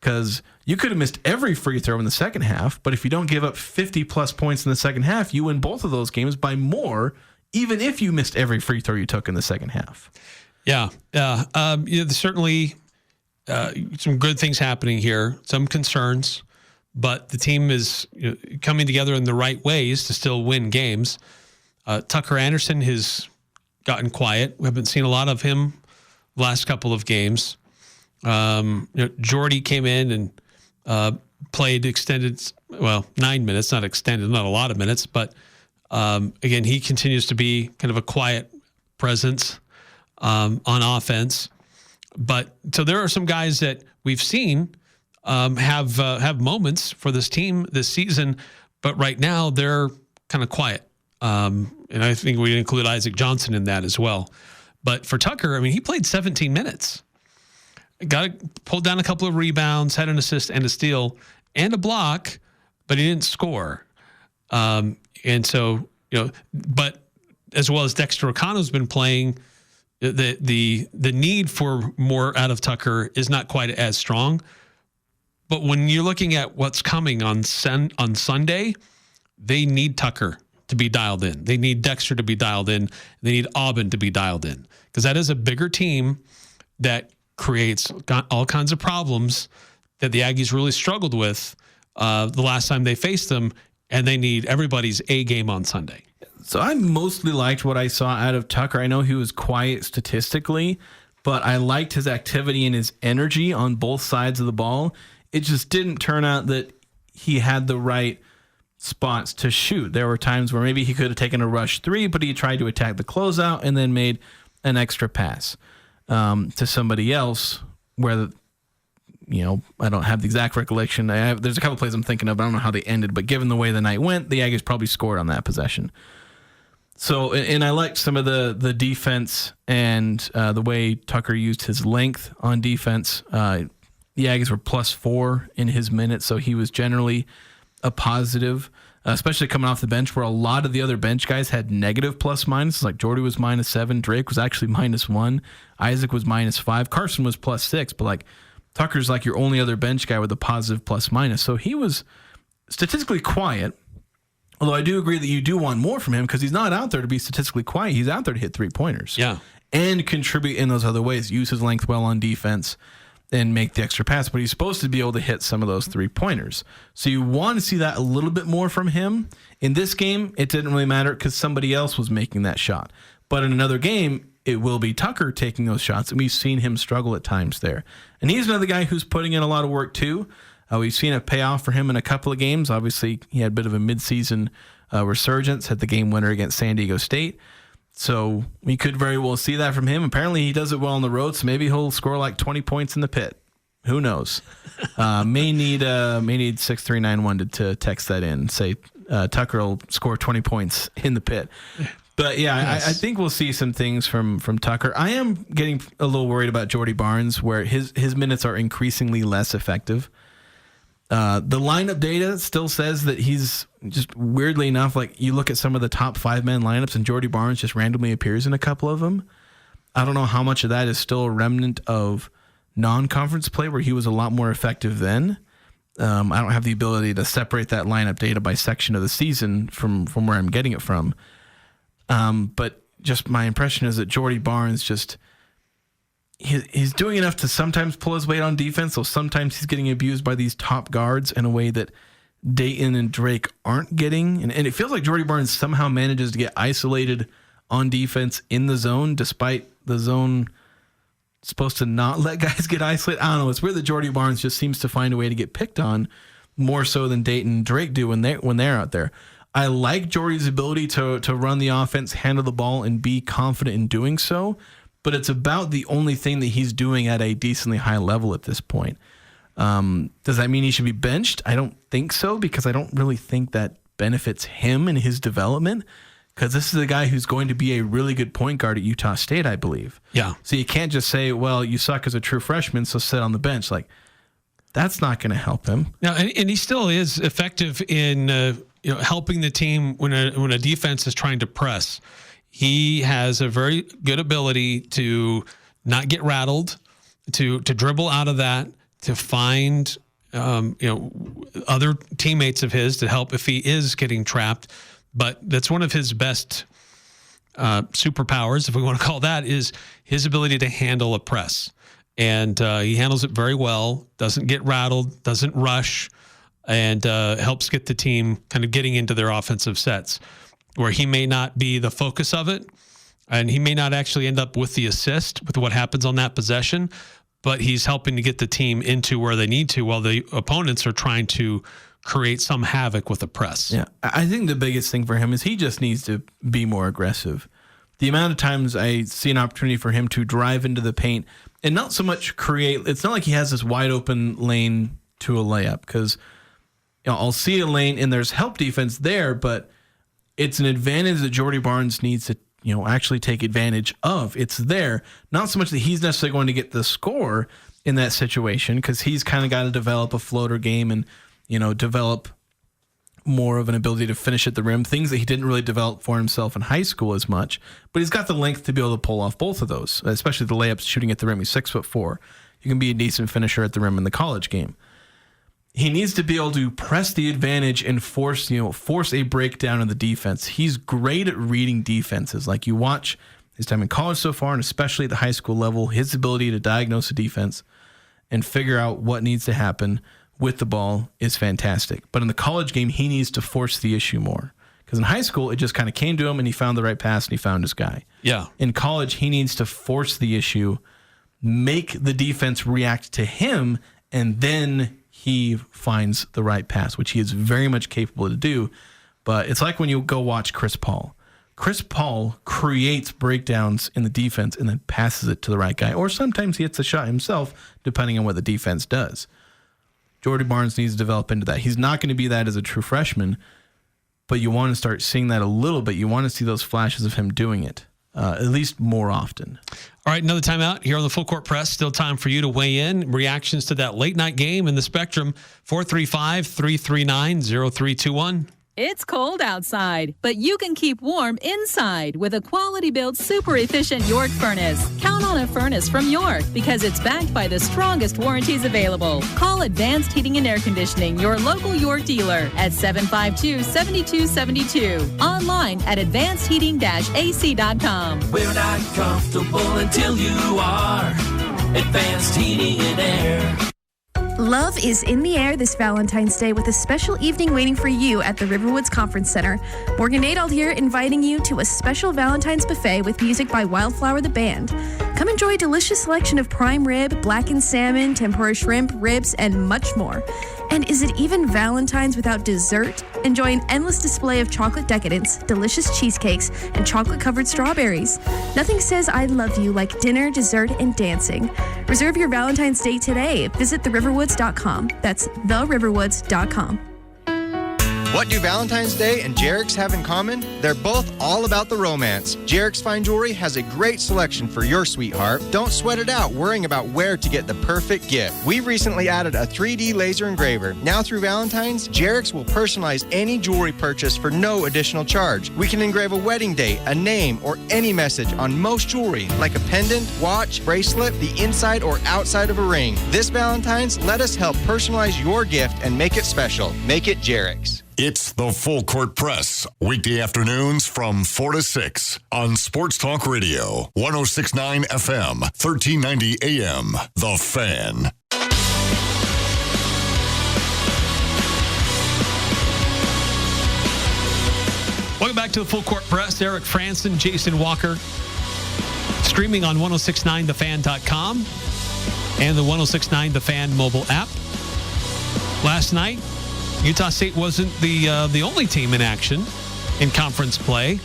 Because you could have missed every free throw in the second half, but if you don't give up 50-plus points in the second half, you win both of those games by more, even if you missed every free throw you took in the second half. Yeah. There's certainly some good things happening here, some concerns, but the team is coming together in the right ways to still win games. Tucker Anderson has gotten quiet. We haven't seen a lot of him the last couple of games. Jordy came in and played extended, 9 minutes, not extended, not a lot of minutes, but again, he continues to be kind of a quiet presence on offense. But so there are some guys that we've seen have moments for this team this season, but right now they're kind of quiet. And I think we include Isaac Johnson in that as well. But for Tucker, he played 17 minutes. Pulled down a couple of rebounds, had an assist and a steal and a block, but he didn't score. And so, but as well as Dexter O'Connell's been playing, the need for more out of Tucker is not quite as strong. But when you're looking at what's coming on Sunday, they need Tucker to be dialed in. They need Dexter to be dialed in. They need Aubin to be dialed in, because that is a bigger team that creates all kinds of problems that the Aggies really struggled with the last time they faced them, and they need everybody's A game on Sunday. So I mostly liked what I saw out of Tucker. I know he was quiet statistically, but I liked his activity and his energy on both sides of the ball. It just didn't turn out that he had the right spots to shoot. There were times where maybe he could have taken a rush three, but he tried to attack the closeout and then made an extra pass to somebody else where, I don't have the exact recollection. There's a couple plays I'm thinking of. I don't know how they ended, but given the way the night went, the Aggies probably scored on that possession. So, and I liked some of the defense and the way Tucker used his length on defense. The Aggies were +4 in his minutes, so he was generally a positive, especially coming off the bench, where a lot of the other bench guys had negative plus-minus. Like Jordy was -7, Drake was actually -1, Isaac was -5, Carson was +6, but like Tucker's like your only other bench guy with a positive plus-minus. So he was statistically quiet. Although I do agree that you do want more from him, because he's not out there to be statistically quiet. He's out there to hit three-pointers. Yeah. and contribute in those other ways, use his length well on defense and make the extra pass. But he's supposed to be able to hit some of those 3-pointers. So you want to see that a little bit more from him. In this game, it didn't really matter because somebody else was making that shot. But in another game, it will be Tucker taking those shots, and we've seen him struggle at times there. And he's another guy who's putting in a lot of work too. We've seen it pay off for him in a couple of games. Obviously, he had a bit of a midseason resurgence, had the game winner against San Diego State. So we could very well see that from him. Apparently, he does it well on the road, so maybe he'll score like 20 points in the pit. Who knows? May need 6391 to text that in. Say Tucker will score 20 points in the pit. But yeah, yes. I think we'll see some things from Tucker. I am getting a little worried about Jordy Barnes, where his minutes are increasingly less effective. The lineup data still says that he's just weirdly enough, like you look at some of the top 5-man lineups and Jordy Barnes just randomly appears in a couple of them. I don't know how much of that is still a remnant of non-conference play where he was a lot more effective then. I don't have the ability to separate that lineup data by section of the season from where I'm getting it from. But just my impression is that Jordy Barnes just he's doing enough to sometimes pull his weight on defense, so sometimes he's getting abused by these top guards in a way that Dayton and Drake aren't getting. And it feels like Jordy Barnes somehow manages to get isolated on defense in the zone, despite the zone supposed to not let guys get isolated. I don't know. It's weird that Jordy Barnes just seems to find a way to get picked on more so than Dayton and Drake do when they're out there. I like Jordy's ability to run the offense, handle the ball, and be confident in doing so, but it's about the only thing that he's doing at a decently high level at this point. Does that mean he should be benched? I don't think so, because I don't really think that benefits him and his development, because this is a guy who's going to be a really good point guard at Utah State, I believe. Yeah. So you can't just say, well, you suck as a true freshman, so sit on the bench. Like, that's not going to help him. Now, and he still is effective in helping the team when a defense is trying to press. He has a very good ability to not get rattled, to dribble out of that, to find other teammates of his to help if he is getting trapped. But that's one of his best superpowers, if we want to call that, is his ability to handle a press. And he handles it very well, doesn't get rattled, doesn't rush, and helps get the team kind of getting into their offensive sets, where he may not be the focus of it, and he may not actually end up with the assist with what happens on that possession, but he's helping to get the team into where they need to while the opponents are trying to create some havoc with the press. Yeah, I think the biggest thing for him is he just needs to be more aggressive. The amount of times I see an opportunity for him to drive into the paint and not so much create, it's not like he has this wide open lane to a layup, because I'll see a lane and there's help defense there, but it's an advantage that Jordy Barnes needs to actually take advantage of. It's there. Not so much that he's necessarily going to get the score in that situation, because he's kind of got to develop a floater game and develop more of an ability to finish at the rim, things that he didn't really develop for himself in high school as much. But he's got the length to be able to pull off both of those, especially the layups, shooting at the rim. He's 6'4". You can be a decent finisher at the rim in the college game. He needs to be able to press the advantage and force a breakdown in the defense. He's great at reading defenses. Like, you watch his time in college so far, and especially at the high school level, his ability to diagnose a defense and figure out what needs to happen with the ball is fantastic. But in the college game, he needs to force the issue more, because in high school, it just kind of came to him and he found the right pass and he found his guy. Yeah. In college, he needs to force the issue, make the defense react to him, and then he finds the right pass, which he is very much capable to do. But it's like when you go watch Chris Paul. Chris Paul creates breakdowns in the defense and then passes it to the right guy. Or sometimes he hits a shot himself, depending on what the defense does. Jordy Barnes needs to develop into that. He's not going to be that as a true freshman, but you want to start seeing that a little bit. You want to see those flashes of him doing it, at least more often. All right, another timeout here on the Full Court Press. Still time for you to weigh in. Reactions to that late night game in the Spectrum, 435-339-0321. It's cold outside, but you can keep warm inside with a quality-built, super-efficient York furnace. Count on a furnace from York because it's backed by the strongest warranties available. Call Advanced Heating and Air Conditioning, your local York dealer, at 752-7272. Online at advancedheating-ac.com. We're not comfortable until you are. Advanced Heating and Air. Love is in the air this Valentine's Day with a special evening waiting for you at the Riverwoods Conference Center. Morgan Nadeau here, inviting you to a special Valentine's buffet with music by Wildflower the Band. Come enjoy a delicious selection of prime rib, blackened salmon, tempura shrimp, ribs, and much more. And is it even Valentine's without dessert? Enjoy an endless display of chocolate decadence, delicious cheesecakes, and chocolate-covered strawberries. Nothing says I love you like dinner, dessert, and dancing. Reserve your Valentine's Day today. Visit theriverwoods.com. That's theriverwoods.com. What do Valentine's Day and Jarek's have in common? They're both all about the romance. Jarek's Fine Jewelry has a great selection for your sweetheart. Don't sweat it out worrying about where to get the perfect gift. We've recently added a 3D laser engraver. Now through Valentine's, Jarek's will personalize any jewelry purchase for no additional charge. We can engrave a wedding date, a name, or any message on most jewelry, like a pendant, watch, bracelet, the inside or outside of a ring. This Valentine's, let us help personalize your gift and make it special. Make it Jarek's. It's the Full Court Press, weekday afternoons from 4 to 6 on Sports Talk Radio, 106.9 FM, 1390 AM. The Fan. Welcome back to the Full Court Press. Eric Frandsen, Jason Walker, streaming on 1069thefan.com and the 1069 The Fan mobile app. Last night, Utah State wasn't the only team in action in conference play.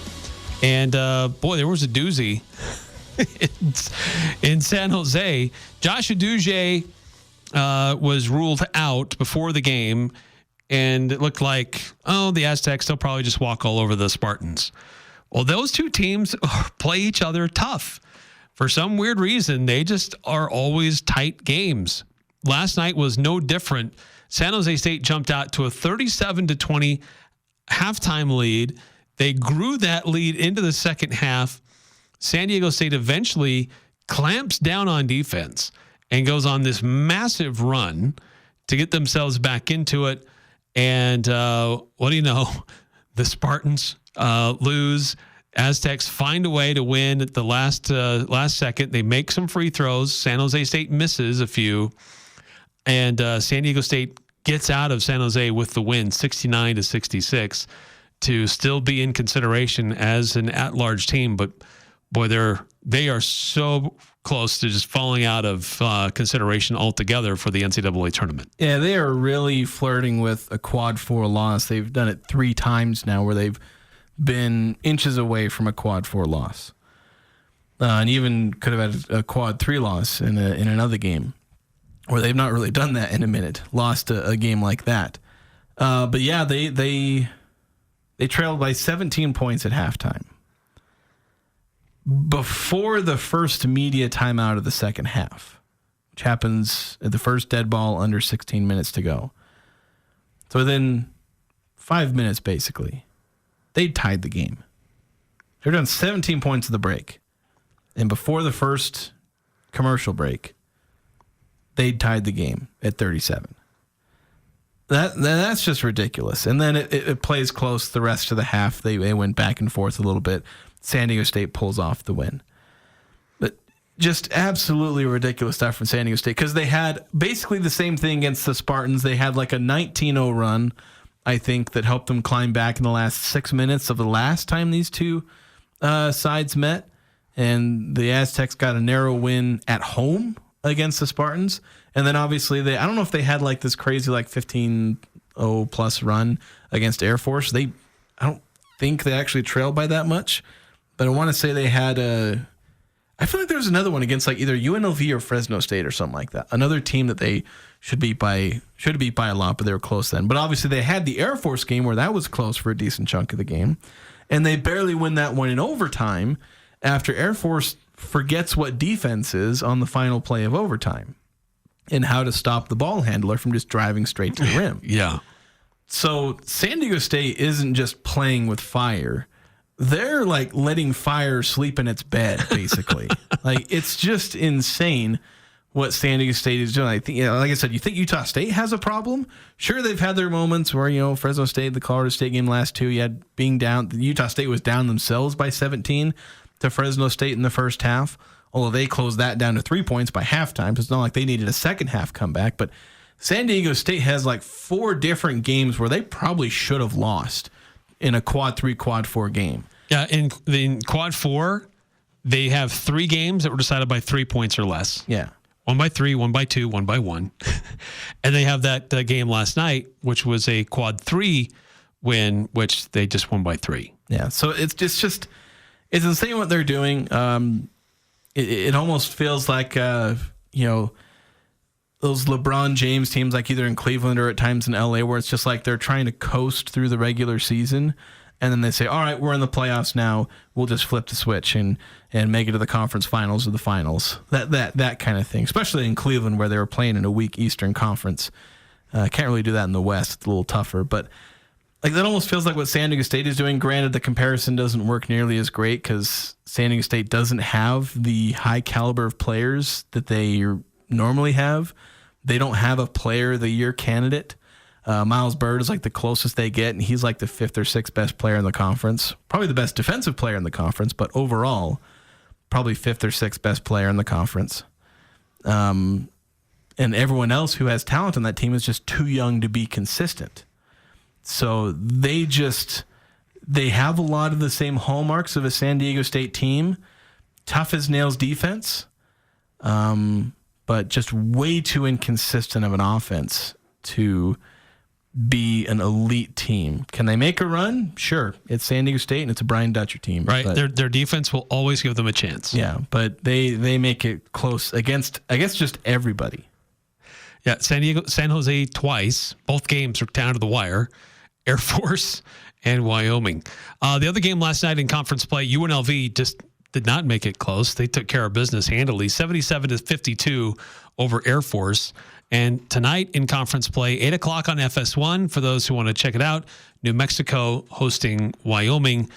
And, boy, there was a doozy in San Jose. Josh Aduje was ruled out before the game, and it looked like, the Aztecs, they'll probably just walk all over the Spartans. Well, those two teams play each other tough. For some weird reason, they just are always tight games. Last night was no different. San Jose State jumped out to a 37-20 halftime lead. They grew that lead into the second half. San Diego State eventually clamps down on defense and goes on this massive run to get themselves back into it. And what do you know? The Spartans lose. Aztecs find a way to win at the last second. They make some free throws. San Jose State misses a few. And San Diego State gets out of San Jose with the win, 69-66, to still be in consideration as an at-large team. But boy, they are so close to just falling out of consideration altogether for the NCAA tournament. Yeah, they are really flirting with a quad 4 loss. They've done it 3 times now where they've been inches away from a quad 4 loss, and even could have had a quad 3 loss in another game. Or they've not really done that in a minute, lost a game like that. But yeah, they trailed by 17 points at halftime. Before the first media timeout of the second half, which happens at the first dead ball under 16 minutes to go. So within 5 minutes, basically, they tied the game. They're down 17 points at the break. And before the first commercial break, they tied the game at 37. That's just ridiculous. And then it plays close the rest of the half. They went back and forth a little bit. San Diego State pulls off the win. But just absolutely ridiculous stuff from San Diego State because they had basically the same thing against the Spartans. They had like a 19-0 run, I think, that helped them climb back in the last 6 minutes of the last time these two sides met. And the Aztecs got a narrow win at home against the Spartans. And then obviously I don't know if they had like this crazy like 15-0 plus run against Air Force. I don't think they actually trailed by that much, but I want to say they had I feel like there was another one against like either UNLV or Fresno State or something like that. Another team that they should beat by a lot, but they were close then. But obviously they had the Air Force game where that was close for a decent chunk of the game. And they barely win that one in overtime after Air Force forgets what defense is on the final play of overtime and how to stop the ball handler from just driving straight to the rim. Yeah. So San Diego State isn't just playing with fire. They're like letting fire sleep in its bed, basically. Like, it's just insane what San Diego State is doing. I think, like I said, you think Utah State has a problem? Sure, they've had their moments where, Fresno State, the Colorado State game last two, you had being down. Utah State was down themselves by 17 to Fresno State in the first half, although they closed that down to 3 points by halftime. So it's not like they needed a second half comeback. But San Diego State has like 4 different games where they probably should have lost in a quad 3, quad 4 game. Yeah, in quad 4, they have 3 games that were decided by 3 points or less. Yeah. 1 by 3, 1 by 2, 1 by 1. And they have that game last night, which was a quad 3 win, which they just won by 3. Yeah, so it's insane what they're doing. It almost feels like, those LeBron James teams, like either in Cleveland or at times in LA, where it's just like they're trying to coast through the regular season. And then they say, all right, we're in the playoffs now. We'll just flip the switch and make it to the conference finals or the finals. That kind of thing, especially in Cleveland where they were playing in a weak Eastern Conference. Can't really do that in the West. It's a little tougher. But like that almost feels like what San Diego State is doing. Granted, the comparison doesn't work nearly as great because San Diego State doesn't have the high caliber of players that they normally have. They don't have a player of the year candidate. Miles Byrd is like the closest they get, and he's like the 5th or 6th best player in the conference. Probably the best defensive player in the conference, but overall, probably 5th or 6th best player in the conference. And everyone else who has talent on that team is just too young to be consistent. So they have a lot of the same hallmarks of a San Diego State team. Tough as nails defense, but just way too inconsistent of an offense to be an elite team. Can they make a run? Sure. It's San Diego State and it's a Brian Dutcher team. Right. Their defense will always give them a chance. Yeah, but they make it close against, I guess, just everybody. Yeah, San Jose twice. Both games are down to the wire. Air Force and Wyoming. The other game last night in conference play, UNLV just did not make it close. They took care of business handily, 77-52 over Air Force. And tonight in conference play, 8 o'clock on FS1, for those who want to check it out, New Mexico hosting Wyoming.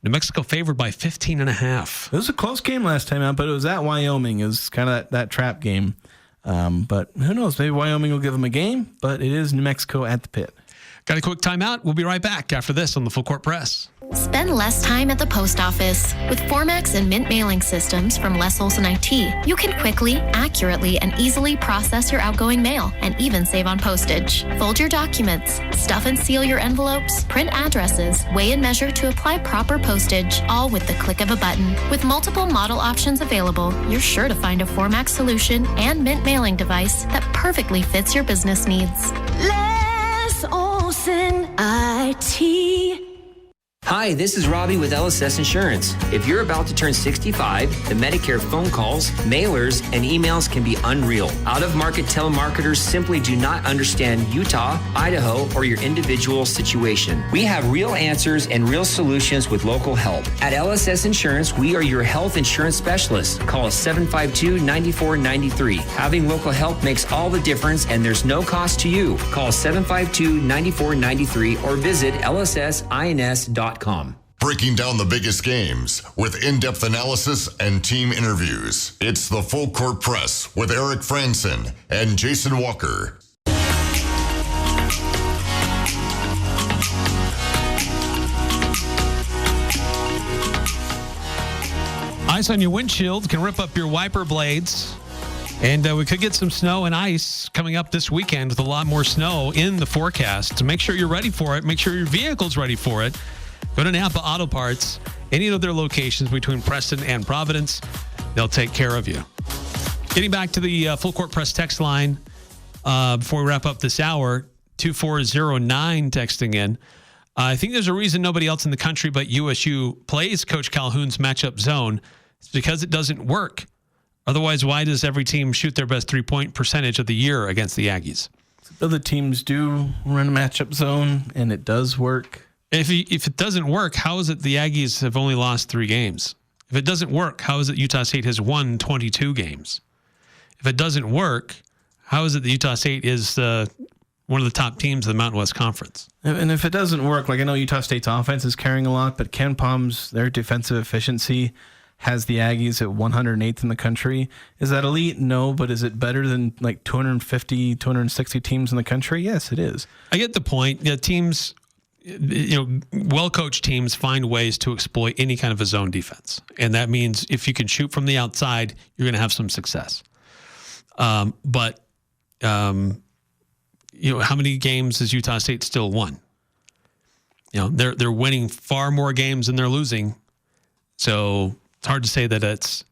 New Mexico favored by 15.5. It was a close game last time out, but it was at Wyoming. It was kind of that trap game. But who knows? Maybe Wyoming will give them a game, but it is New Mexico at the pit. Got a quick timeout. We'll be right back after this on the Full Court Press. Spend less time at the post office. With Formax and Mint mailing systems from Les Olson IT, you can quickly, accurately, and easily process your outgoing mail and even save on postage. Fold your documents, stuff and seal your envelopes, print addresses, weigh and measure to apply proper postage, all with the click of a button. With multiple model options available, you're sure to find a Formax solution and Mint mailing device that perfectly fits your business needs. Les Olson IT. Hi, this is Robbie with LSS Insurance. If you're about to turn 65, the Medicare phone calls, mailers, and emails can be unreal. Out-of-market telemarketers simply do not understand Utah, Idaho, or your individual situation. We have real answers and real solutions with local help. At LSS Insurance, we are your health insurance specialists. Call us 752-9493. Having local help makes all the difference, and there's no cost to you. Call 752-9493 or visit lssins.com. Breaking down the biggest games with in-depth analysis and team interviews. It's the Full Court Press with Eric Frandsen and Jason Walker. Ice on your windshield can rip up your wiper blades. And we could get some snow and ice coming up this weekend with a lot more snow in the forecast. So make sure you're ready for it. Make sure your vehicle's ready for it. Go to Napa Auto Parts, any of their locations between Preston and Providence. They'll take care of you. Getting back to the Full Court Press text line before we wrap up this hour, 2409 texting in. I think there's a reason nobody else in the country but USU plays Coach Calhoun's matchup zone. It's because it doesn't work. Otherwise, why does every team shoot their best three-point percentage of the year against the Aggies? Other teams do run a matchup zone, and it does work. If it doesn't work, how is it the Aggies have only lost 3 games? If it doesn't work, how is it Utah State has won 22 games? If it doesn't work, how is it that Utah State is one of the top teams in the Mountain West Conference. And if it doesn't work, like I know Utah State's offense is carrying a lot, but Ken Palm's, their defensive efficiency has the Aggies at 108th in the country. Is that elite? No, but is it better than like 250, 260 teams in the country? Yes, it is. I get the point. Yeah, teams, well-coached teams find ways to exploit any kind of a zone defense. And that means if you can shoot from the outside, you're going to have some success. But how many games has Utah State still won? They're winning far more games than they're losing. So it's hard to say that it's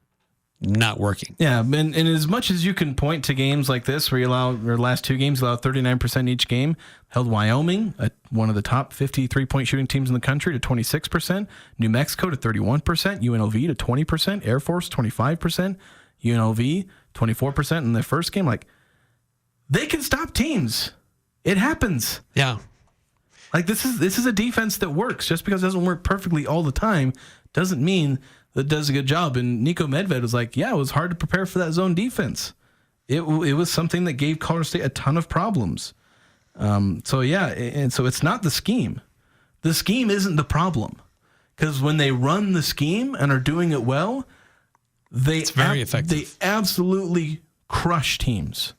not working. Yeah, and as much as you can point to games like this where you your last two games allow 39% each game, held Wyoming, one of the top 50 3-point shooting teams in the country, to 26%, New Mexico to 31%, UNLV to 20%, Air Force 25%, UNLV 24% in the first game. Like, they can stop teams. It happens. Yeah. Like, this is a defense that works. Just because it doesn't work perfectly all the time doesn't mean that it does a good job. And Nico Medved was like, yeah, it was hard to prepare for that zone defense. It was something that gave Colorado State a ton of problems. And so it's not the scheme. The scheme isn't the problem. Because when they run the scheme and are doing it well, it's very effective. They absolutely crush teams.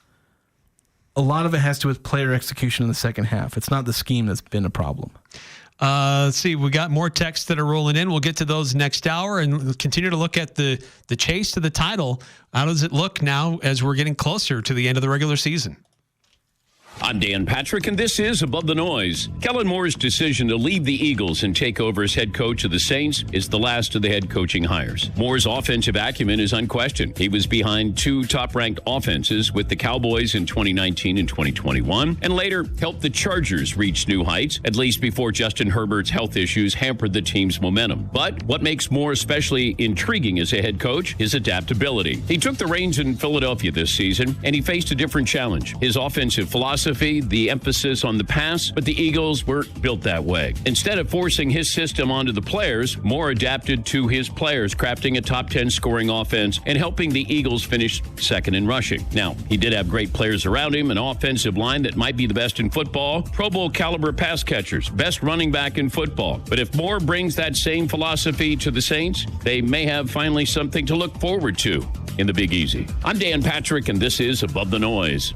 A lot of it has to do with player execution in the second half. It's not the scheme that's been a problem. Let's see. We got more texts that are rolling in. We'll get to those next hour and we'll continue to look at the chase to the title. How does it look now as we're getting closer to the end of the regular season? I'm Dan Patrick, and this is Above the Noise. Kellen Moore's decision to leave the Eagles and take over as head coach of the Saints is the last of the head coaching hires. Moore's offensive acumen is unquestioned. He was behind two top-ranked offenses with the Cowboys in 2019 and 2021, and later helped the Chargers reach new heights, at least before Justin Herbert's health issues hampered the team's momentum. But what makes Moore especially intriguing as a head coach is adaptability. He took the reins in Philadelphia this season, and he faced a different challenge. His offensive philosophy, the emphasis on the pass, but the Eagles weren't built that way. Instead of forcing his system onto the players, Moore adapted to his players, crafting a top 10 scoring offense and helping the Eagles finish second in rushing. Now, he did have great players around him, an offensive line that might be the best in football, Pro Bowl caliber pass catchers, best running back in football. But if Moore brings that same philosophy to the Saints, they may have finally something to look forward to in the Big Easy. I'm Dan Patrick, and this is Above the Noise.